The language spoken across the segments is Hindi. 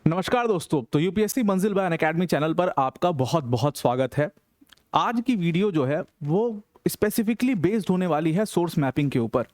नमस्कार दोस्तों। तो यूपीएससी मंजिल बाय अनअकैडमी चैनल पर आपका बहुत बहुत स्वागत है। आज की वीडियो जो है वो स्पेसिफिकली बेस्ड होने वाली है सोर्स मैपिंग के ऊपर।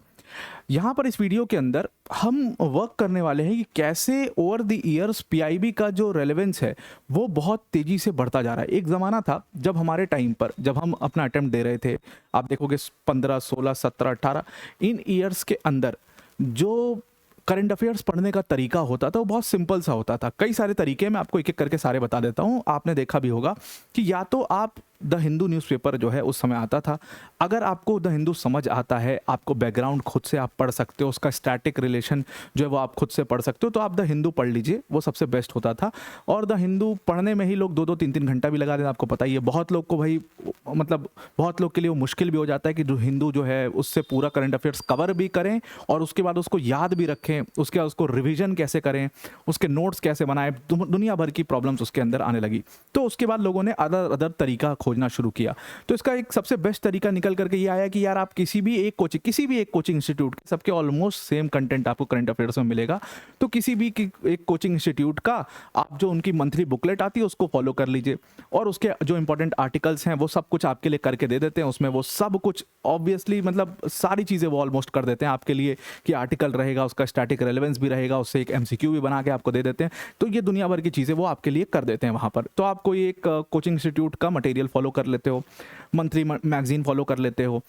यहाँ पर इस वीडियो के अंदर हम वर्क करने वाले हैं कि कैसे ओवर द ईयर्स पीआईबी का जो रेलेवेंस है वो बहुत तेज़ी से बढ़ता जा रहा है। एक ज़माना था जब हमारे टाइम पर जब हम अपना अटेम्प्ट दे रहे थे, आप देखोगे 15, 16, 17, 18 इन ईयर्स के अंदर जो करंट अफेयर्स पढ़ने का तरीका होता था वो बहुत सिंपल सा होता था। कई सारे तरीके मैं आपको एक एक करके सारे बता देता हूँ। आपने देखा भी होगा कि या तो आप द हिंदू न्यूज़पेपर जो है उस समय आता था। अगर आपको द हिंदू समझ आता है, आपको बैकग्राउंड खुद से आप पढ़ सकते हो, उसका स्टैटिक रिलेशन जो है वो आप खुद से पढ़ सकते हो, तो आप द हिंदू पढ़ लीजिए, वो सबसे बेस्ट होता था। और द हिंदू पढ़ने में ही लोग 2-2, 3-3 घंटा भी लगा देते हैं। आपको पता ही है बहुत लोग को भाई मतलब बहुत लोग के लिए वो मुश्किल भी हो जाता है कि जो हिंदू जो है उससे पूरा करंट अफेयर्स कवर भी करें और उसके बाद उसको याद भी रखें, उसके बाद उसको रिविजन कैसे करें, उसके नोट्स कैसे बनाएं। दुनिया भर की प्रॉब्लम्स उसके अंदर आने लगी। तो उसके बाद लोगों ने अदर तरीका खोजना शुरू किया। तो इसका एक सबसे बेस्ट तरीका निकल करके ये आया कि यार आप किसी भी एक कोचिंग इंस्टीट्यूट, सबके ऑलमोस्ट सेम कंटेंट आपको करंट अफेयर्स में मिलेगा, तो किसी भी एक कोचिंग इंस्टीट्यूट का आप जो उनकी मंथली बुकलेट आती है उसको फॉलो कर लीजिए और उसके जो इंपॉर्टेंट आर्टिकल्स हैं वो सब कुछ आपके लिए करके दे देते हैं। उसमें वो सब कुछ ऑब्वियसली मतलब सारी चीज़ें वो ऑलमोस्ट कर देते हैं आपके लिए कि आर्टिकल रहेगा, उसका स्टैटिक रेलेवेंस भी रहेगा, उससे एक एमसीक्यू भी बना के आपको दे देते हैं। तो ये दुनिया भर की चीज़ें वो आपके लिए कर देते हैं वहाँ पर। तो आप कोई एक कोचिंग इंस्टीट्यूट का मटेरियल फॉलो कर लेते हो, मंथली मैगजीन फॉलो कर लेते हो,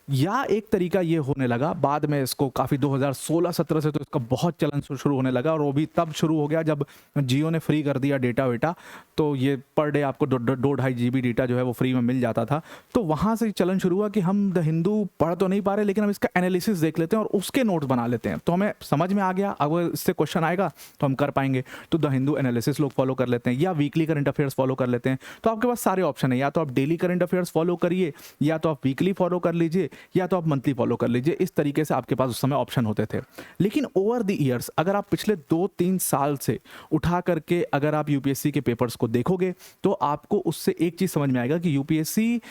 या एक तरीका ये होने लगा बाद में, इसको काफ़ी 2016-17 से तो इसका बहुत चलन शुरू होने लगा और वो भी तब शुरू हो गया जब जियो ने फ्री कर दिया डेटा वेटा। तो ये पर डे आपको 2.5 GB डेटा जो है वो फ्री में मिल जाता था। तो वहाँ से चलन शुरू हुआ कि हम द हिंदू पढ़ तो नहीं पा रहे लेकिन हम इसका एनालिसिस देख लेते हैं और उसके नोट्स बना लेते हैं, तो हमें समझ में आ गया अगर इससे क्वेश्चन आएगा तो हम कर पाएंगे। तो द हिंदू एनालिसिस लोग फॉलो कर लेते हैं या वीकली करंट अफेयर्स फॉलो कर लेते हैं। तो आपके पास सारे ऑप्शन है, या तो आप डेली करंट अफेयर्स फॉलो करिए, या तो आप वीकली फॉलो कर लीजिए, या तो आप मंथली फॉलो कर लीजिए। इस तरीके से आपके पास उस समय ऑप्शन होते थे। लेकिन ओवर द ईयर्स अगर आप पिछले 2-3 साल से उठा करके अगर आप यूपीएससी के पेपर्स को देखोगे तो आपको उससे एक चीज समझ में आएगा कि यूपीएससी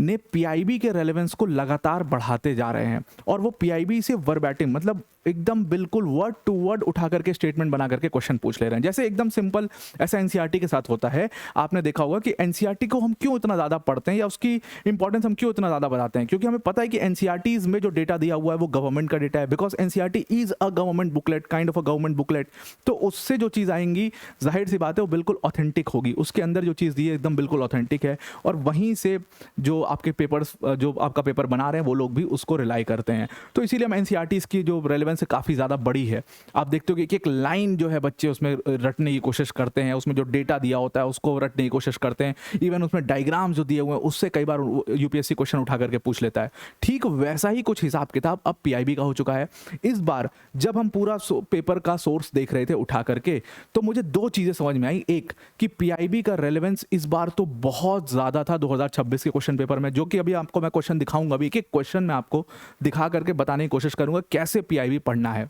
ने पीआईबी के रेलेवेंस को लगातार बढ़ाते जा रहे हैं और वो पीआईबी से वर्बैटिम मतलब एकदम बिल्कुल वर्ड टू वर्ड उठा करके स्टेटमेंट बना करके क्वेश्चन पूछ ले रहे हैं। जैसे एकदम सिंपल ऐसा एनसीईआरटी के साथ होता है। आपने देखा होगा कि एनसीईआरटी को हम क्यों इतना ज़्यादा पढ़ते हैं या उसकी इंपॉर्टेंस हम क्यों इतना ज़्यादा बताते हैं, क्योंकि हमें पता है कि एनसीईआरटीज में जो डेटा दिया हुआ है वो गवर्नमेंट का डेटा है, because NCERT is a government booklet, kind of a government booklet. तो उससे जो चीज़ आएंगी जाहिर सी बात है वो बिल्कुल ऑथेंटिक होगी, उसके अंदर जो चीज़ दी है एकदम बिल्कुल ऑथेंटिक है और वहीं से जो आपके पेपर्स जो आपका पेपर बना रहे हैं वो लोग भी उसको रिलाई करते हैं। तो इसीलिए हम एनसीईआरटीज की जो रेलेवेंस है काफ़ी ज़्यादा बड़ी है। आप देखते हो कि एक लाइन जो है बच्चे उसमें रटने की कोशिश करते हैं, उसमें जो डेटा दिया होता है उसको रटने की कोशिश करते हैं, इवन उसमें डायग्राम जो दिए हुए हैं उससे कई बार यूपीएससी क्वेश्चन उठा करके पूछ लेता है। ठीक वैसा ही कुछ हिसाब किताब अब पीआईबी का हो चुका है। इस बार जब हम पूरा पेपर का सोर्स देख रहे थे उठा करके तो मुझे 2 चीज़ें समझ में आई। एक कि पीआईबी का रेलेवेंस इस बार तो बहुत ज़्यादा था 2026 के क्वेश्चन पेपर में, जो कि अभी आपको मैं क्वेश्चन दिखाऊंगा, अभी एक क्वेश्चन मैं आपको दिखा करके बताने की कोशिश करूंगा कैसे पीआईबी पढ़ना है।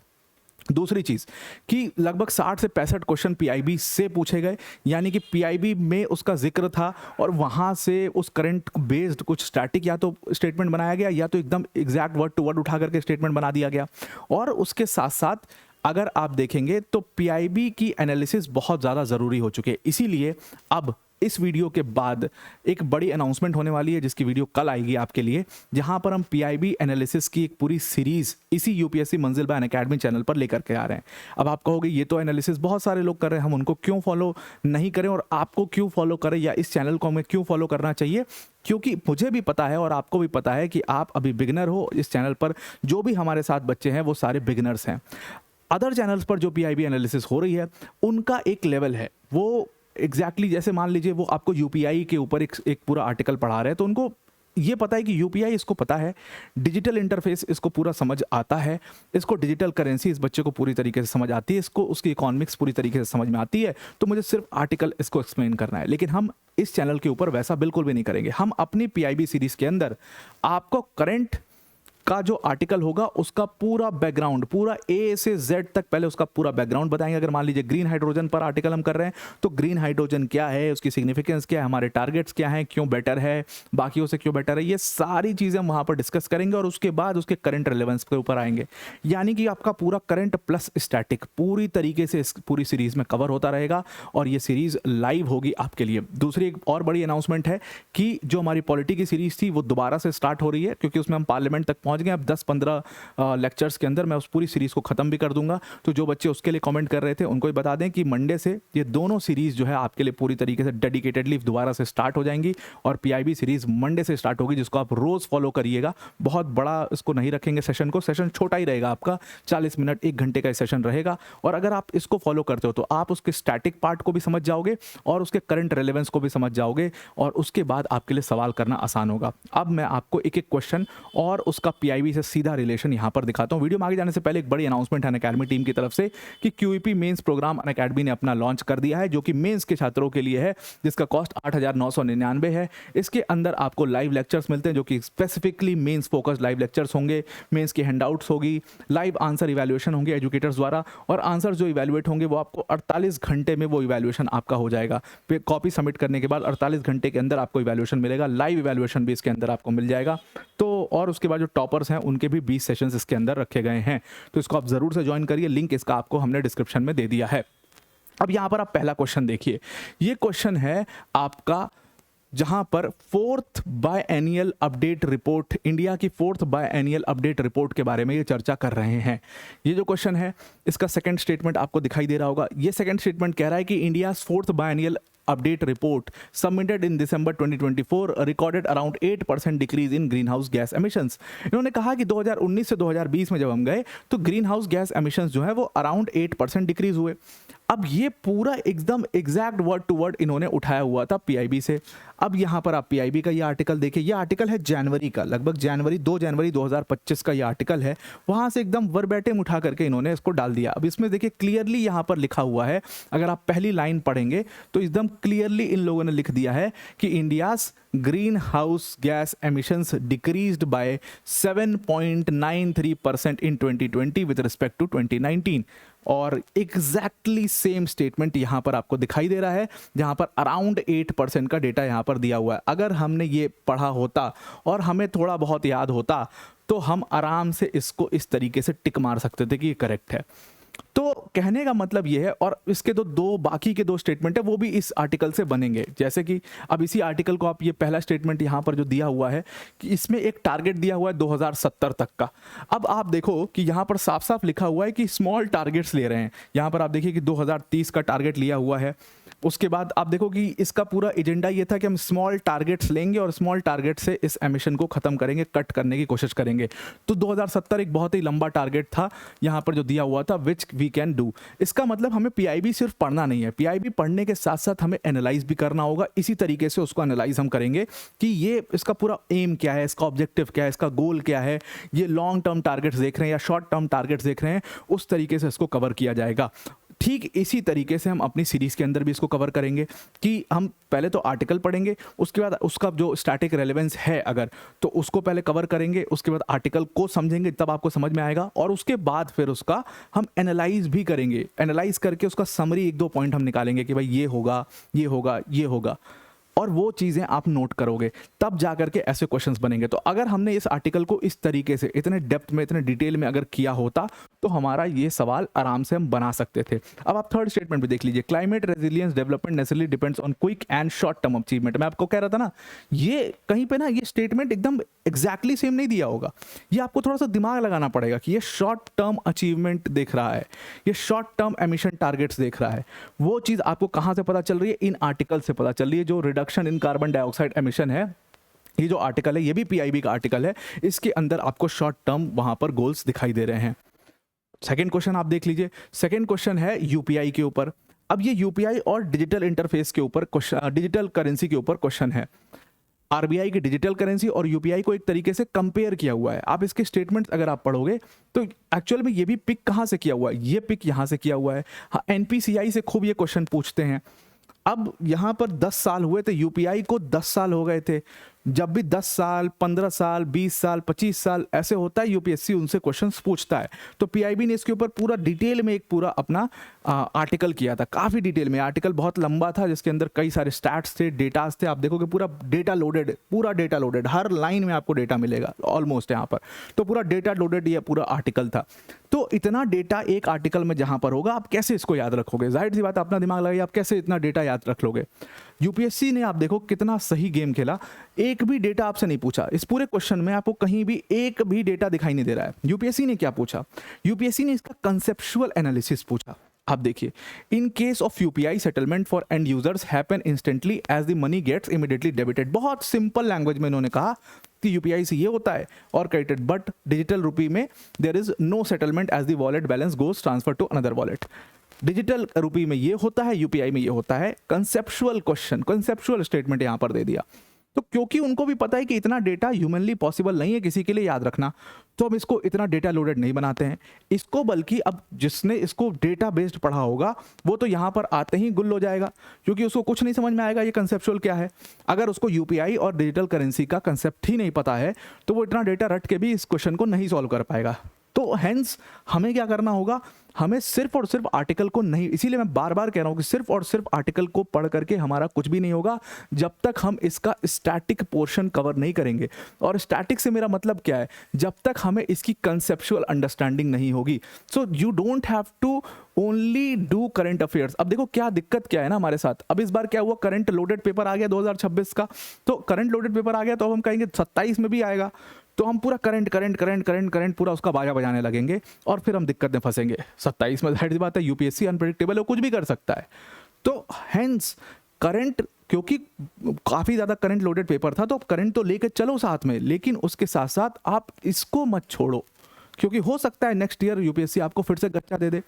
दूसरी चीज कि लगभग 60 से 65 क्वेश्चन पीआईबी से पूछे गए, यानी कि पीआईबी में उसका जिक्र था और वहां से उस करंट बेस्ड कुछ स्टैटिक या तो स्टेटमेंट बनाया गया या तो एकदम एग्जैक्ट वर्ड टू वर्ड उठा करके स्टेटमेंट बना दिया गया। और उसके साथ साथ अगर आप देखेंगे तो पीआईबी की एनालिसिस बहुत ज़्यादा ज़रूरी हो चुकी है। इसीलिए अब इस वीडियो के बाद एक बड़ी अनाउंसमेंट होने वाली है जिसकी वीडियो कल आएगी आपके लिए, जहां पर हम पीआईबी एनालिसिस की एक पूरी सीरीज इसी यूपीएससी मंजिल बाय अनअकैडमी चैनल पर लेकर के आ रहे हैं। अब आप कहोगे ये तो एनालिसिस बहुत सारे लोग कर रहे हैं, हम उनको क्यों फॉलो नहीं करें और आपको क्यों फॉलो करें या इस चैनल को हमें क्यों फॉलो करना चाहिए? क्योंकि मुझे भी पता है और आपको भी पता है कि आप अभी बिगिनर हो। इस चैनल पर जो भी हमारे साथ बच्चे हैं वो सारे बिगिनर्स हैं। अदर चैनल्स पर जो पीआईबी एनालिसिस हो रही है उनका एक लेवल है, वो एग्जैक्टली जैसे मान लीजिए वो आपको यूपीआई के ऊपर एक पूरा आर्टिकल पढ़ा रहे हैं तो उनको ये पता है कि यूपीआई इसको पता है, डिजिटल इंटरफेस इसको पूरा समझ आता है, इसको डिजिटल करेंसी इस बच्चे को पूरी तरीके से समझ आती है, इसको उसकी इकोनॉमिक्स पूरी तरीके से समझ में आती है, तो मुझे सिर्फ आर्टिकल इसको एक्सप्लेन करना है। लेकिन हम इस चैनल के ऊपर वैसा बिल्कुल भी नहीं करेंगे। हम अपनी पीआईबी सीरीज के अंदर आपको करंट का जो आर्टिकल होगा उसका पूरा बैकग्राउंड, पूरा ए से जेड तक पहले उसका पूरा बैकग्राउंड बताएंगे। अगर मान लीजिए ग्रीन हाइड्रोजन पर आर्टिकल हम कर रहे हैं तो ग्रीन हाइड्रोजन क्या है, उसकी सिग्निफिकेंस क्या है, हमारे टारगेट्स क्या हैं, क्यों बेटर है, बाकियों से क्यों बेटर है, ये सारी चीज़ें हम वहाँ पर डिस्कस करेंगे और उसके बाद उसके करंट रिलेवेंस के ऊपर आएंगे। यानी कि आपका पूरा करंट प्लस स्टैटिक पूरी तरीके से इस पूरी सीरीज में कवर होता रहेगा और ये सीरीज लाइव होगी आपके लिए। दूसरी एक और बड़ी अनाउंसमेंट है कि जो हमारी पॉलिटी की सीरीज थी वो दोबारा से स्टार्ट हो रही है, क्योंकि उसमें हम पार्लियामेंट तक पहुंच गए। अब 10-15 लेक्चर्स के अंदर मैं उस पूरी सीरीज को खत्म भी कर दूंगा। तो जो बच्चे उसके लिए कमेंट कर रहे थे उनको भी बता दें कि मंडे से ये दोनों सीरीज जो है आपके लिए पूरी तरीके से डेडिकेटेडली दोबारा से स्टार्ट हो जाएंगी और पीआईबी सीरीज मंडे से स्टार्ट होगी, जिसको आप रोज फॉलो करिएगा। बहुत बड़ा इसको नहीं रखेंगे सेशन को, सेशन छोटा ही रहेगा आपका, 40 मिनट 1 घंटे का सेशन रहेगा। और अगर आप इसको फॉलो करते हो तो आप उसके स्टैटिक पार्ट को भी समझ जाओगे और उसके करंट रेलेवेंस को भी समझ जाओगे और उसके बाद आपके लिए सवाल करना आसान होगा। अब मैं आपको एक एक क्वेश्चन और उसका पीआईबी से सीधा रिलेशन यहां पर दिखाता हूं। वीडियो में आगे जाने से पहले एक बड़ी अनाउंसमेंट है अनअकैडमी टीम की तरफ से कि क्यूईपी मेंस प्रोग्राम अनअकैडमी ने अपना लॉन्च कर दिया है, जो कि मेंस के छात्रों के लिए है, जिसका कॉस्ट 8,999 है। इसके अंदर आपको लाइव लेक्चर्स मिलते हैं जो कि specifically mains focused live lectures होंगे, मेंस की हैंडआउट्स होगी, लाइव आंसर इवैल्यूएशन होंगे एजुकेटर्स द्वारा और आंसर जो इवैल्यूएट होंगे वो आपको 48 घंटे में वो इवैल्यूएशन आपका हो जाएगा। फिर कॉपी सबमिट करने के बाद 48 घंटे के अंदर आपको इवैल्यूएशन मिलेगा, लाइव इवैल्यूएशन भी इसके अंदर आपको मिल जाएगा। तो और उसके बाद जो टॉपर्स हैं उनके भी 20 सेशंस इसके अंदर रखे गए हैं, तो इसको आप जरूर से ज्वाइन करिए। लिंक इसका आपको हमने डिस्क्रिप्शन में दे दिया है। अब यहां पर आप पहला क्वेश्चन देखिए, ये क्वेश्चन है आपका जहां पर 4th biennial update report, India की 4th बायएनियल अपडेट रिपोर्ट के बारे में ये चर्चा कर रहे हैं। ये जो क्वेश्चन है इसका सेकंड स्टेटमेंट आपको दिखाई दे रहा होगा। ये सेकंड स्टेटमेंट कह रहा है कि India 4th biennial update report submitted in दिसंबर 2024 recorded around 8% decrease in green house gas emissions. इन्होंने कहा कि 2019 से 2020 में जब हम गए तो ग्रीन हाउस गैस एमिशंस जो है वो अराउंड 8% डिक्रीज हुए। अब ये पूरा एकदम एग्जैक्ट वर्ड टू वर्ड इन्होंने उठाया हुआ था पीआईबी से। अब यहाँ पर आप पीआईबी का ये आर्टिकल देखिए, ये आर्टिकल है जनवरी का, लगभग 2 जनवरी 2025 का ये आर्टिकल है। वहाँ से एकदम वर्बैटिम उठा करके इन्होंने इसको डाल दिया। अब इसमें देखिए क्लियरली यहाँ पर लिखा हुआ है, अगर आप पहली लाइन पढ़ेंगे तो एकदम क्लियरली इन लोगों ने लिख दिया है कि India's green house gas emissions decreased by 7.93% in 2020 with respect to 2019। और एग्जैक्टली सेम स्टेटमेंट यहां पर आपको दिखाई दे रहा है, जहां पर अराउंड 8% का डेटा यहां पर दिया हुआ है। अगर हमने ये पढ़ा होता और हमें थोड़ा बहुत याद होता तो हम आराम से इसको इस तरीके से टिक मार सकते थे कि ये करेक्ट है। तो कहने का मतलब ये है, और इसके दो बाकी के 2 स्टेटमेंट है वो भी इस आर्टिकल से बनेंगे। जैसे कि अब इसी आर्टिकल को आप, ये पहला स्टेटमेंट यहाँ पर जो दिया हुआ है कि इसमें एक टारगेट दिया हुआ है 2070 तक का। अब आप देखो कि यहाँ पर साफ साफ लिखा हुआ है कि स्मॉल टारगेट्स ले रहे हैं। यहाँ पर आप देखिए कि 2030 का टारगेट लिया हुआ है। उसके बाद आप देखो कि इसका पूरा एजेंडा ये था कि हम स्मॉल टारगेट्स लेंगे और स्मॉल टारगेट से इस एमिशन को खत्म करेंगे, कट करने की कोशिश करेंगे। तो 2070 एक बहुत ही लंबा टारगेट था यहाँ पर जो दिया हुआ था, विच वी कैन डू। इसका मतलब हमें पीआईबी सिर्फ पढ़ना नहीं है, पीआईबी पढ़ने के साथ साथ हमें एनालाइज भी करना होगा। इसी तरीके से उसको एनालाइज हम करेंगे कि ये इसका पूरा एम क्या है, इसका ऑब्जेक्टिव क्या है, इसका गोल क्या है, ये लॉन्ग टर्म टारगेट्स देख रहे हैं या शॉर्ट टर्म टारगेट्स देख रहे हैं, उस तरीके से इसको कवर किया जाएगा। ठीक इसी तरीके से हम अपनी सीरीज के अंदर भी इसको कवर करेंगे कि हम पहले तो आर्टिकल पढ़ेंगे, उसके बाद उसका जो स्टैटिक रेलेवेंस है अगर तो उसको पहले कवर करेंगे, उसके बाद आर्टिकल को समझेंगे तब आपको समझ में आएगा, और उसके बाद फिर उसका हम एनालाइज भी करेंगे। एनालाइज करके उसका समरी 1-2 पॉइंट हम निकालेंगे कि भाई ये होगा, ये होगा, ये होगा, और वो चीज़ें आप नोट करोगे, तब जा करके ऐसे क्वेश्चंस बनेंगे। तो अगर हमने इस आर्टिकल को इस तरीके से इतने डेप्थ में, इतने डिटेल में अगर किया होता तो हमारा ये सवाल आराम से हम बना सकते थे। अब आप थर्ड स्टेटमेंट भी देख लीजिए, climate resilience development necessarily depends on quick and short term achievement. मैं आपको कह रहा था ना, ये कहीं पे ना ये स्टेटमेंट एकदम एग्जैक्टली सेम नहीं दिया होगा, ये आपको थोड़ा सा दिमाग लगाना पड़ेगा कि ये शॉर्ट टर्म अचीवमेंट देख रहा है, ये शॉर्ट टर्म एमिशन टारगेट्स देख रहा है। वो चीज़ आपको कहाँ से पता चल रही है? इन आर्टिकल से पता चल रही है। जो reduction in carbon dioxide emission है, ये जो आर्टिकल है ये भी पीआईबी का आर्टिकल है, इसके अंदर आपको शॉर्ट टर्म वहां पर गोल्स दिखाई दे रहे हैं। सेकंड क्वेश्चन आप देख लीजिए, सेकंड क्वेश्चन है यूपीआई के ऊपर। अब ये यूपीआई और डिजिटल इंटरफेस के ऊपर, डिजिटल करेंसी के ऊपर क्वेश्चन है। आरबीआई की डिजिटल करेंसी और यूपीआई को एक तरीके से कंपेयर किया हुआ है। आप इसके स्टेटमेंट्स अगर आप पढ़ोगे तो एक्चुअल में ये भी पिक कहाँ से किया हुआ है? ये पिक यहाँ से किया हुआ है। हाँ, एनपीसीआई से खूब ये क्वेश्चन पूछते हैं। अब यहाँ पर 10 साल हुए थे, यूपीआई को 10 साल हो गए थे, जब भी 10 साल, 15 साल, 20 साल, 25 साल ऐसे होता है, यूपीएससी उनसे क्वेश्चंस पूछता है। तो पीआईबी ने इसके ऊपर पूरा डिटेल में एक पूरा अपना आर्टिकल किया था, काफ़ी डिटेल में। आर्टिकल बहुत लंबा था जिसके अंदर कई सारे स्टैट्स थे, डेटास थे। आप देखोगे पूरा डेटा लोडेड, पूरा डेटा लोडेड, हर लाइन में आपको डेटा मिलेगा ऑलमोस्ट यहाँ पर। तो पूरा डेटा लोडेड ये पूरा आर्टिकल था। तो इतना डेटा एक आर्टिकल में जहाँ पर होगा, आप कैसे इसको याद रखोगे? जाहिर सी बात, अपना दिमाग लगाइए, आप कैसे इतना डेटा याद रख लोगे? यूपीएससी ने आप देखो कितना सही गेम खेला, एक भी डेटा आपसे नहीं पूछा। इस पूरे क्वेश्चन में आपको कहीं भी एक भी डेटा दिखाई नहीं दे रहा है। यूपीएससी ने क्या पूछा? यूपीएससी ने इसका कंसेप्चुअल एनालिसिस पूछा। आप देखिए, in case of UPI settlement for end users happen instantly as the money gets immediately debited. बहुत सिंपल लैंग्वेज में इन्होंने कहा कि यूपीआई से ये होता है और क्रेडिटेड, बट डिजिटल रुपी में there is no settlement as the wallet balance goes transfer to another wallet. Digital rupee में ये होता है, यूपीआई में ये होता है। कंसेप्चुअल क्वेश्चन, कंसेप्चुअल स्टेटमेंट यहां पर दे दिया। तो क्योंकि उनको भी पता है कि इतना डेटा ह्यूमनली पॉसिबल नहीं है किसी के लिए याद रखना, तो हम इसको इतना डेटा लोडेड नहीं बनाते हैं इसको, बल्कि अब जिसने इसको डेटा बेस्ड पढ़ा होगा वो तो यहाँ पर आते ही गुल हो जाएगा, क्योंकि उसको कुछ नहीं समझ में आएगा ये कंसेप्चुअल क्या है। अगर उसको यूपीआई और डिजिटल करेंसी का कंसेप्ट ही नहीं पता है तो वो इतना डेटा रट के भी इस क्वेश्चन को नहीं सॉल्व कर पाएगा। तो हेंस हमें क्या करना होगा? हमें सिर्फ और सिर्फ आर्टिकल को नहीं, इसीलिए मैं बार बार कह रहा हूं कि सिर्फ और सिर्फ आर्टिकल को पढ़ करके हमारा कुछ भी नहीं होगा जब तक हम इसका स्टैटिक पोर्शन कवर नहीं करेंगे। और स्टैटिक से मेरा मतलब क्या है? जब तक हमें इसकी कंसेप्चुअल अंडरस्टैंडिंग नहीं होगी। So you don't have to only do current affairs. अब देखो क्या दिक्कत क्या है ना हमारे साथ। अब इस बार क्या हुआ, करंट लोडेड पेपर आ गया 2026 का। तो करंट लोडेड पेपर आ गया तो हम कहेंगे 27 में भी आएगा, तो हम पूरा current current current current current पूरा उसका बाजा बजाने लगेंगे और फिर हम दिक्कत में फंसेंगे 27 में। जाहिर सी बात है, यूपीएससी अनप्रेडिक्टेबल है, कुछ भी कर सकता है। तो हेंस करंट, क्योंकि काफ़ी ज़्यादा करंट लोडेड पेपर था, तो करंट तो लेकर चलो साथ में, लेकिन उसके साथ साथ आप इसको मत छोड़ो, क्योंकि हो सकता है नेक्स्ट ईयर यूपीएससी आपको फिर से गच्चा दे दे।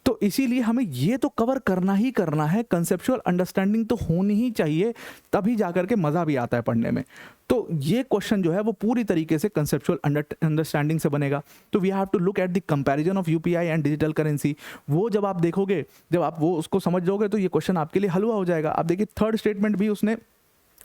तो इसीलिए हमें ये तो कवर करना ही करना है, कंसेप्चुअल अंडरस्टैंडिंग तो होनी ही चाहिए, तभी जाकर के मज़ा भी आता है पढ़ने में। तो ये क्वेश्चन जो है वो पूरी तरीके से कंसेप्चुअल अंडरस्टैंडिंग से बनेगा। तो we have to look at the comparison of UPI and digital currency. वो जब आप देखोगे, जब आप वो उसको समझ जाओगे तो ये क्वेश्चन आपके लिए हलवा हो जाएगा। आप देखिए थर्ड स्टेटमेंट भी उसने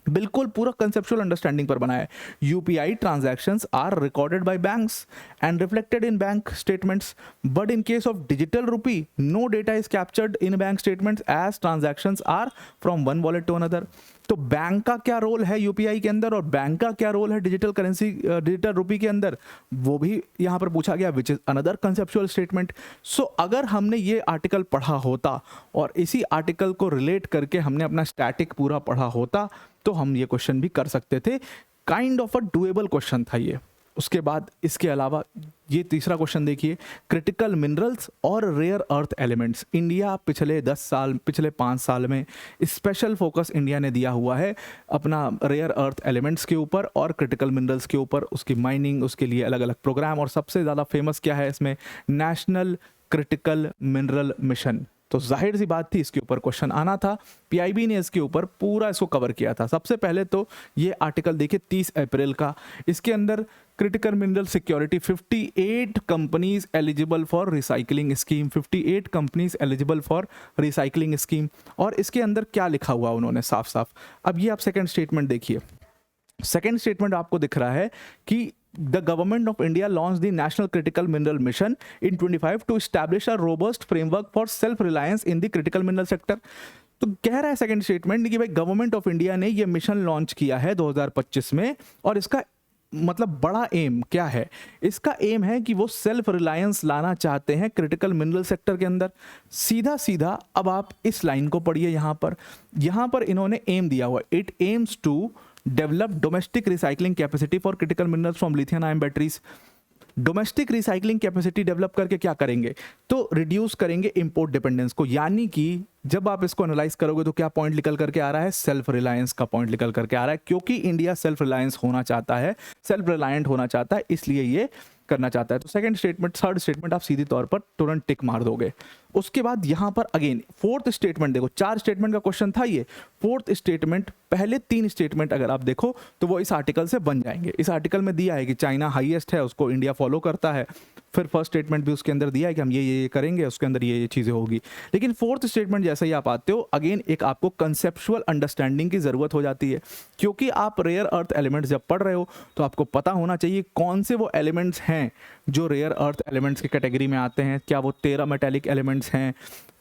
बिल्कुल पूरा कंसेप्चुअल अंडरस्टैंडिंग पर बनाया है। UPI transactions are recorded by banks and reflected in bank statements, but in case of digital rupee no data is captured in bank statements as transactions are from one wallet to another. तो बैंक का क्या रोल है यूपीआई के अंदर और बैंक का क्या रोल है डिजिटल करेंसी, डिजिटल रुपी के अंदर, वो भी यहाँ पर पूछा गया, which is another conceptual statement. So अगर हमने ये आर्टिकल पढ़ा होता और इसी आर्टिकल को रिलेट करके हमने अपना स्टैटिक पूरा पढ़ा होता तो हम ये क्वेश्चन भी कर सकते थे। Kind of a doable question था ये। उसके बाद इसके अलावा ये तीसरा क्वेश्चन देखिए, क्रिटिकल मिनरल्स और रेयर अर्थ एलिमेंट्स। इंडिया पिछले 10 साल, पिछले 5 साल में स्पेशल फोकस इंडिया ने दिया हुआ है अपना रेयर अर्थ एलिमेंट्स के ऊपर और क्रिटिकल मिनरल्स के ऊपर, उसकी माइनिंग, उसके लिए अलग अलग प्रोग्राम। और सबसे ज़्यादा फेमस क्या है इसमें? National critical mineral mission. तो जाहिर सी बात थी इसके ऊपर क्वेश्चन आना था। पीआईबी ने इसके ऊपर पूरा इसको कवर किया था। सबसे पहले तो ये आर्टिकल देखिए 30 अप्रैल का, इसके अंदर critical mineral security 58 companies eligible for recycling scheme, 58 companies eligible for recycling scheme. और इसके अंदर क्या लिखा हुआ उन्होंने साफ साफ, अब ये आप सेकेंड स्टेटमेंट देखिए। सेकेंड स्टेटमेंट आपको दिख रहा है कि the government of India launched the National Critical Mineral Mission in 25 to establish a robust framework for self-reliance in the critical mineral sector। तो कह रहा है सेकंड स्टेटमेंट कि भाई गवर्नमेंट ऑफ इंडिया ने ये मिशन लॉन्च किया है 2025 में, और इसका मतलब बड़ा एम क्या है? इसका एम है कि वो सेल्फ रिलायंस लाना चाहते हैं क्रिटिकल मिनरल सेक्टर के अंदर। सीधा सीधा अब आप इस लाइन को पढ़िए, यहाँ पर इन्होंने एम दिया हुआ, it aims to develop domestic recycling capacity for critical minerals from lithium ion batteries. Domestic recycling capacity develop करके क्या करेंगे? तो रिड्यूस करेंगे इंपोर्ट डिपेंडेंस को। यानी कि जब आप इसको एनालाइज करोगे तो क्या पॉइंट निकल करके आ रहा है? सेल्फ रिलायंस का पॉइंट निकल करके आ रहा है, क्योंकि इंडिया सेल्फ रिलायंस होना चाहता है, सेल्फ रिलायंट होना चाहता है, इसलिए ये करना चाहता है। तो सेकंड स्टेटमेंट, थर्ड स्टेटमेंट आप सीधी तौर पर तुरंत टिक मार दोगे। उसके बाद यहां पर अगेन फोर्थ स्टेटमेंट देखो, 4 स्टेटमेंट का क्वेश्चन था ये। फोर्थ स्टेटमेंट, पहले 3 स्टेटमेंट अगर आप देखो तो वो इस आर्टिकल से बन जाएंगे। इस आर्टिकल में दिया है कि चाइना हाईएस्ट है, उसको इंडिया फॉलो करता है। फिर फर्स्ट स्टेटमेंट भी उसके अंदर दिया है कि हम ये करेंगे, उसके अंदर ये चीज़ें होगी। लेकिन फोर्थ स्टेटमेंट जैसे ही आप आते हो, अगेन एक आपको कंसेप्चुअल अंडरस्टैंडिंग की ज़रूरत हो जाती है, क्योंकि आप रेयर अर्थ एलिमेंट्स जब पढ़ रहे हो तो आपको पता होना चाहिए कौन से वो एलिमेंट्स हैं जो रेयर अर्थ एलिमेंट्स की कैटेगरी में आते हैं। क्या वो 13 मेटेलिक एलिमेंट्स हैं,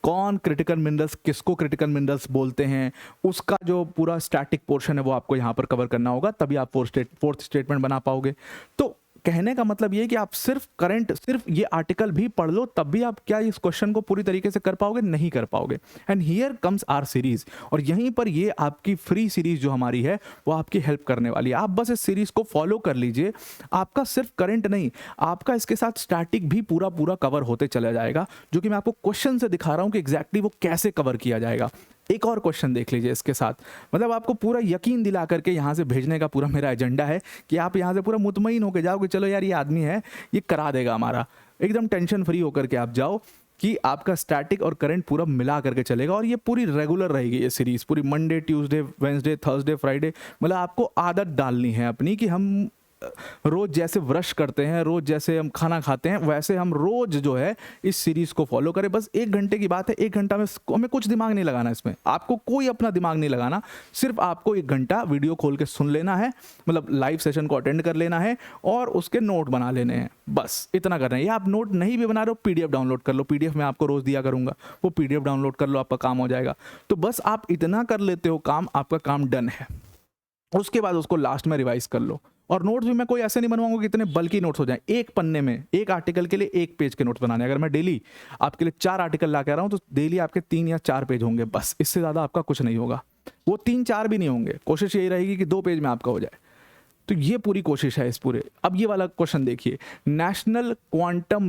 कौन क्रिटिकल मिनरल्स, किसको क्रिटिकल मिनरल्स बोलते हैं, उसका जो पूरा स्टैटिक पोर्शन है वो आपको यहाँ पर कवर करना होगा, तभी आप फोर्थ स्टेटमेंट बना पाओगे। तो कहने का मतलब ये है कि आप सिर्फ ये आर्टिकल भी पढ़ लो तब भी आप क्या इस क्वेश्चन को पूरी तरीके से कर पाओगे, नहीं कर पाओगे। And here comes our series, और यहीं पर ये आपकी फ्री सीरीज जो हमारी है वो आपकी हेल्प करने वाली है। आप बस इस सीरीज को फॉलो कर लीजिए, आपका सिर्फ करंट नहीं, आपका इसके साथ स्टैटिक भी पूरा कवर होते चला जाएगा, जो कि मैं आपको क्वेश्चन से दिखा रहा हूं कि एग्जैक्टली वो कैसे कवर किया जाएगा। एक और क्वेश्चन देख लीजिए इसके साथ, मतलब आपको पूरा यकीन दिला करके यहाँ से भेजने का पूरा मेरा एजेंडा है कि आप यहाँ से पूरा मुतमईन होकर जाओ कि चलो यार ये आदमी है, ये करा देगा हमारा, एकदम टेंशन फ्री होकर के आप जाओ कि आपका स्टैटिक और करंट पूरा मिला करके चलेगा। और ये पूरी रेगुलर रहेगी ये सीरीज, पूरी Monday, Tuesday, Wednesday, Thursday, Friday, मतलब आपको आदत डालनी है अपनी कि हम रोज जैसे ब्रश करते हैं, रोज जैसे हम खाना खाते हैं, वैसे हम रोज जो है इस सीरीज को फॉलो करें। बस 1 घंटे की बात है, 1 घंटा में हमें कुछ दिमाग नहीं लगाना, इसमें आपको कोई अपना दिमाग नहीं लगाना, सिर्फ आपको 1 घंटा वीडियो खोल के सुन लेना है, मतलब लाइव सेशन को अटेंड कर लेना है और उसके नोट बना लेने हैं, बस इतना करना है। या आप नोट नहीं भी बना रहे हो, पीडीएफ डाउनलोड कर लो, पीडीएफ में आपको रोज दिया करूंगा, वो पीडीएफ डाउनलोड कर लो, आपका काम हो जाएगा। तो बस आप इतना कर लेते हो काम, आपका काम डन है। उसके बाद उसको लास्ट में रिवाइज कर लो। और नोट्स भी मैं कोई ऐसे नहीं बनवाऊंगा कि इतने बल्कि नोट्स हो जाएं। एक पन्ने में एक आर्टिकल के लिए 1 पेज के नोट्स बनाने, अगर मैं डेली आपके लिए 4 आर्टिकल ला के आ रहा हूं तो डेली आपके 3 या 4 पेज होंगे, बस इससे ज़्यादा आपका कुछ नहीं होगा। वो 3-4 भी नहीं होंगे, कोशिश यही रहेगी कि 2 पेज में आपका हो जाए। तो ये पूरी कोशिश है इस पूरे। अब ये वाला क्वेश्चन देखिए, नेशनल क्वांटम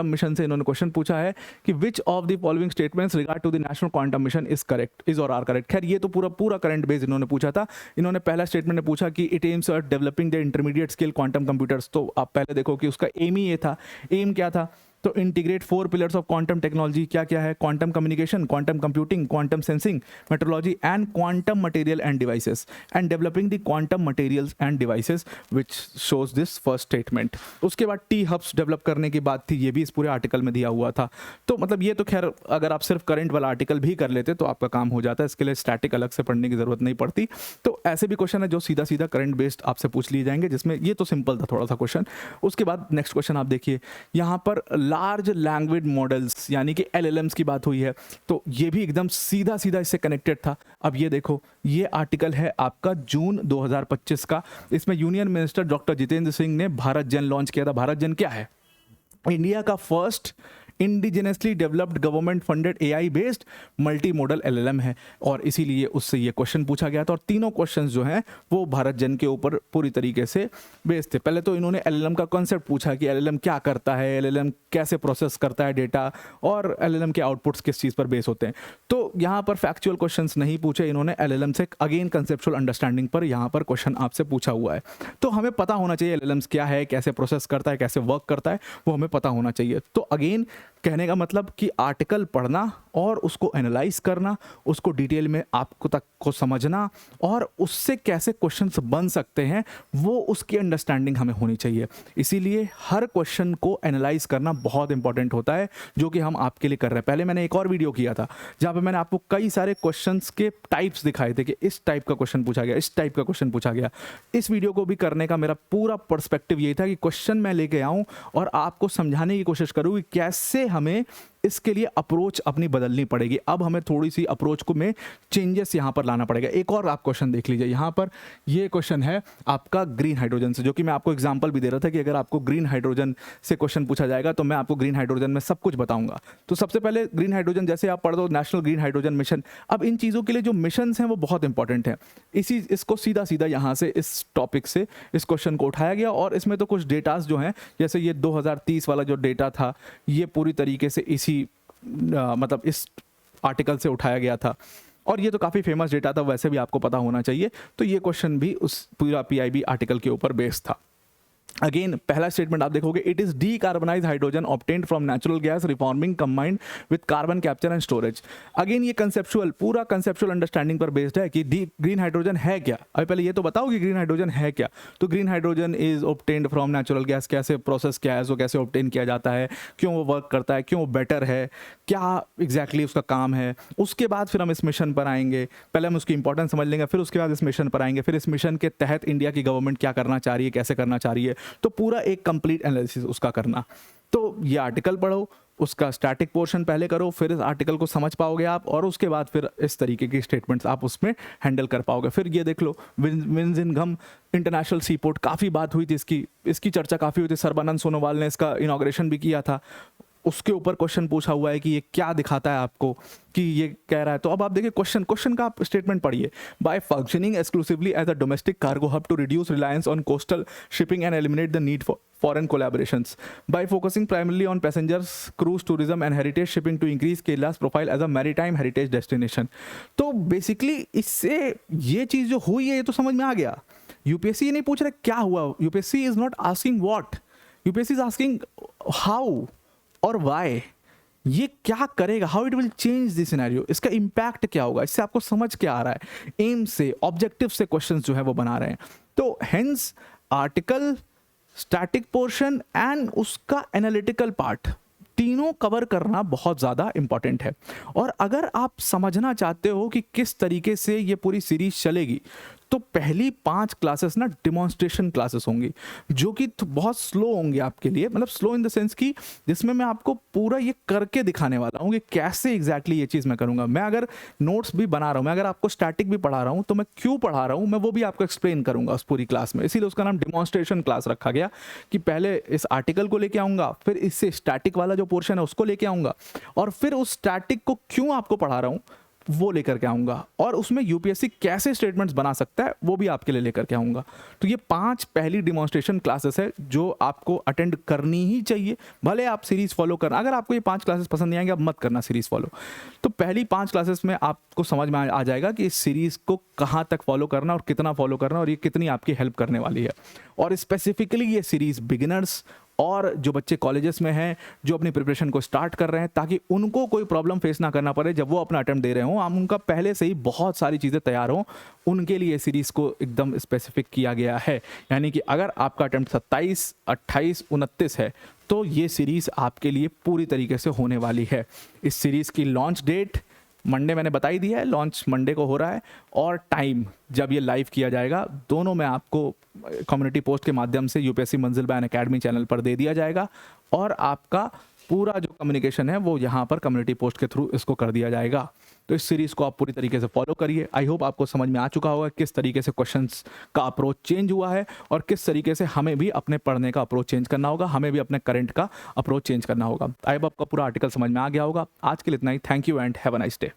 मिशन से इन्होंने क्वेश्चन पूछा है कि which of the following statements regard to the national quantum mission is correct, is और आर करेक्ट। खैर ये तो पूरा करंट बेस इन्होंने पूछा था। इन्होंने पहला स्टेटमेंट ने पूछा कि it aims at developing the intermediate scale quantum computers. तो आप पहले देखो कि उसका एम ही ये था। एम क्या था? तो integrate 4 pillars of quantum technology. क्या क्या है? Quantum communication, quantum computing, quantum sensing, metrology and quantum material end devices, and developing the quantum materials end devices which shows this first statement. उसके बाद टी हब्स डेवलप करने की बात थी, ये भी इस पूरे आर्टिकल में दिया हुआ था। तो मतलब ये तो खैर अगर आप सिर्फ करंट वाला आर्टिकल भी कर लेते तो आपका काम हो जाता है, इसके लिए स्टैटिक अलग से पढ़ने की जरूरत नहीं पड़ती। तो ऐसे भी क्वेश्चन है जो सीधा सीधा करंट बेस्ड आपसे पूछ लिए जाएंगे, जिसमें ये तो सिंपल था थोड़ा सा क्वेश्चन। उसके बाद नेक्स्ट क्वेश्चन आप देखिए, यहाँ पर लार्ज लैंग्वेज मॉडल्स यानी कि LLMs की बात हुई है, तो ये भी एकदम सीधा सीधा इससे कनेक्टेड था। अब ये देखो, ये आर्टिकल है आपका जून 2025 का। इसमें union minister doctor Jitendra Singh ने भारत जन लॉन्च किया था। भारत जन क्या है? इंडिया का first indigenously developed government funded AI based multi modal LLM है, और इसीलिए उससे ये क्वेश्चन पूछा गया था। और तीनों क्वेश्चंस जो हैं वो भारत जन के ऊपर पूरी तरीके से बेस्ड थे। पहले तो इन्होंने LLM का कॉन्सेप्ट पूछा कि LLM क्या करता है, LLM कैसे प्रोसेस करता है डेटा, और LLM के आउटपुट्स किस चीज़ पर बेस होते हैं। तो यहाँ पर फैक्चुअल क्वेश्चंस नहीं पूछे इन्होंने, LLM से अगेन कंसेप्चुअल अंडरस्टैंडिंग पर यहाँ पर क्वेश्चन आपसे पूछा हुआ है। तो हमें पता होना चाहिए LLMs क्या है, कैसे प्रोसेस करता है, कैसे वर्क करता है, वो हमें पता होना चाहिए। तो अगेन कहने का मतलब कि आर्टिकल पढ़ना और उसको एनालाइज करना, उसको डिटेल में आपको तक को समझना, और उससे कैसे क्वेश्चंस बन सकते हैं वो उसकी अंडरस्टैंडिंग हमें होनी चाहिए। इसीलिए हर क्वेश्चन को एनालाइज करना बहुत इंपॉर्टेंट होता है, जो कि हम आपके लिए कर रहे हैं। पहले मैंने एक और वीडियो किया था जहाँ पे मैंने आपको कई सारे क्वेश्चंस के टाइप्स दिखाए थे कि इस टाइप का क्वेश्चन पूछा गया, इस टाइप का क्वेश्चन पूछा गया। इस वीडियो को भी करने का मेरा पूरा पर्सपेक्टिव यही था कि क्वेश्चन मैं लेके आऊँ और आपको समझाने की कोशिश करूँ कि कैसे हमें इसके लिए अप्रोच अपनी बदलनी पड़ेगी। अब हमें थोड़ी सी अप्रोच को में चेंजेस यहाँ पर लाना पड़ेगा। एक और आप क्वेश्चन देख लीजिए, यहाँ पर ये क्वेश्चन है आपका ग्रीन हाइड्रोजन से, जो कि मैं आपको एग्जांपल भी दे रहा था कि अगर आपको ग्रीन हाइड्रोजन से क्वेश्चन पूछा जाएगा तो मैं आपको ग्रीन हाइड्रोजन में सब कुछ बताऊंगा। तो सबसे पहले ग्रीन हाइड्रोजन जैसे आप पढ़ दो, नेशनल ग्रीन हाइड्रोजन मिशन। अब इन चीज़ों के लिए जो मिशन हैं वो बहुत इंपॉर्टेंट है। इसको सीधा सीधा यहाँ से इस टॉपिक से इस क्वेश्चन को उठाया गया, और इसमें तो कुछ डेटास जो हैं, जैसे ये 2030 वाला जो डेटा था, ये पूरी तरीके से मतलब इस आर्टिकल से उठाया गया था, और ये तो काफ़ी फेमस डेटा था, वैसे भी आपको पता होना चाहिए। तो ये क्वेश्चन भी उस पूरा PIB आर्टिकल के ऊपर बेस्ड था। अगेन पहला स्टेटमेंट आप देखोगे, it is decarbonise hydrogen obtained from natural gas reforming combined with carbon capture and storage. Again ये कंसेप्चुअल, पूरा कंसेप्चुअल अंडरस्टैंडिंग पर बेस्ड है कि ग्रीन हाइड्रोजन है क्या। अभी पहले ये तो बताओ कि ग्रीन हाइड्रोजन है क्या। तो green hydrogen is obtained from natural gas, कैसे प्रोसेस क्या है, वो कैसे ऑब्टेन किया जाता है, क्यों वो वर्क करता है, क्यों वो बेटर है, क्या एग्जैक्टली उसका काम है। उसके बाद फिर हम इस मिशन पर आएंगे, पहले हम उसकी इंपॉर्टेंस समझ लेंगे, फिर उसके बाद इस मिशन पर आएंगे, फिर इस मिशन के तहत इंडिया की गवर्नमेंट क्या करना चाह रही है, कैसे करना चाह रही है, तो पूरा एक कंप्लीट एनालिसिस उसका करना। तो ये आर्टिकल पढ़ो, उसका स्टैटिक पोर्शन पहले करो, फिर इस आर्टिकल को समझ पाओगे आप, और उसके बाद फिर इस तरीके की स्टेटमेंट्स आप उसमें हैंडल कर पाओगे। फिर ये देख लो, विंझिनघम इंटरनेशनल सी पोर्ट, काफ़ी बात हुई थी इसकी चर्चा काफ़ी हुई थी। सर्बानंद सोनोवाल ने इसका इनॉग्रेशन भी किया था, उसके ऊपर क्वेश्चन पूछा हुआ है कि ये क्या दिखाता है आपको कि ये कह रहा है। तो अब आप देखिए क्वेश्चन का आप स्टेटमेंट पढ़िए। By functioning exclusively as a domestic cargo hub to reduce reliance on coastal shipping and eliminate the need for foreign collaborations, by focusing primarily on passengers, cruise tourism and heritage shipping to increase Kerala's profile as a maritime heritage destination। तो बेसिकली इससे ये चीज़ जो हुई है ये तो समझ में आ गया। यूपीएससी ये नहीं पूछ रहा क्या हुआ, UPSC is not asking what, UPSC is asking how और वाई। ये क्या करेगा, how it will change this scenario, इसका इम्पैक्ट क्या होगा, इससे आपको समझ क्या आ रहा है, एम से ऑब्जेक्टिव से क्वेश्चंस जो है वो बना रहे हैं। तो hence article, static portion and उसका एनालिटिकल पार्ट, तीनों कवर करना बहुत ज़्यादा इंपॉर्टेंट है। और अगर आप समझना चाहते हो कि किस तरीके से ये पूरी सीरीज चलेगी, तो पहली 5 क्लासेस ना डिमॉन्स्ट्रेशन क्लासेस होंगी, जो कि बहुत स्लो होंगे आपके लिए, मतलब स्लो इन द सेंस कि जिसमें मैं आपको पूरा ये करके दिखाने वाला हूँ कि कैसे एग्जैक्टली ये चीज़ मैं करूँगा। मैं अगर नोट्स भी बना रहा हूँ, मैं अगर आपको स्टैटिक भी पढ़ा रहा हूँ, तो मैं क्यों पढ़ा रहा हूँ मैं वो भी आपको एक्सप्लेन करूँगा उस पूरी क्लास में। इसीलिए उसका नाम डिमॉन्स्ट्रेशन क्लास रखा गया कि पहले इस आर्टिकल को लेके आऊँगा, फिर इससे स्टैटिक वाला जो पोर्शन है उसको लेके आऊँगा, और फिर उस स्टैटिक को क्यों आपको पढ़ा रहा हूँ वो लेकर के आऊँगा, और उसमें यूपीएससी कैसे स्टेटमेंट्स बना सकता है वो भी आपके लिए लेकर के आऊँगा। तो ये 5 पहली डिमॉन्स्ट्रेशन क्लासेस है जो आपको अटेंड करनी ही चाहिए, भले आप सीरीज़ फॉलो करना। अगर आपको ये 5 क्लासेस पसंद नहीं आएंगे, आप मत करना सीरीज़ फॉलो। तो पहली 5 क्लासेस में आपको समझ में आ जाएगा कि इस सीरीज़ को कहाँ तक फॉलो करना और कितना फॉलो करना, और ये कितनी आपकी हेल्प करने वाली है। और स्पेसिफिकली ये सीरीज़ बिगिनर्स और जो बच्चे कॉलेजेस में हैं, जो अपनी प्रिपरेशन को स्टार्ट कर रहे हैं, ताकि उनको कोई प्रॉब्लम फेस ना करना पड़े जब वो अपना अटेम्प्ट दे रहे हों, हम उनका पहले से ही बहुत सारी चीज़ें तैयार हों, उनके लिए सीरीज़ को एकदम स्पेसिफिक किया गया है। यानी कि अगर आपका अटेम्प्ट 27, 28, 29 है, तो ये सीरीज़ आपके लिए पूरी तरीके से होने वाली है। इस सीरीज़ की लॉन्च डेट मंडे मैंने बता ही दिया है, लॉन्च मंडे को हो रहा है, और टाइम जब ये लाइव किया जाएगा दोनों मैं आपको कम्युनिटी पोस्ट के माध्यम से यूपीएससी मंजिल अकेडमी चैनल पर दे दिया जाएगा, और आपका पूरा जो कम्युनिकेशन है वो यहाँ पर कम्युनिटी पोस्ट के थ्रू इसको कर दिया जाएगा। तो इस सीरीज़ को आप पूरी तरीके से फॉलो करिए। आई होप आपको समझ में आ चुका होगा किस तरीके से क्वेश्चंस का अप्रोच चेंज हुआ है, और किस तरीके से हमें भी अपने पढ़ने का अप्रोच चेंज करना होगा, हमें भी अपने करंट का अप्रोच चेंज करना होगा। आई होप आपका पूरा आर्टिकल समझ में आ गया होगा। आज के लिए इतना ही। Thank you and have a nice day.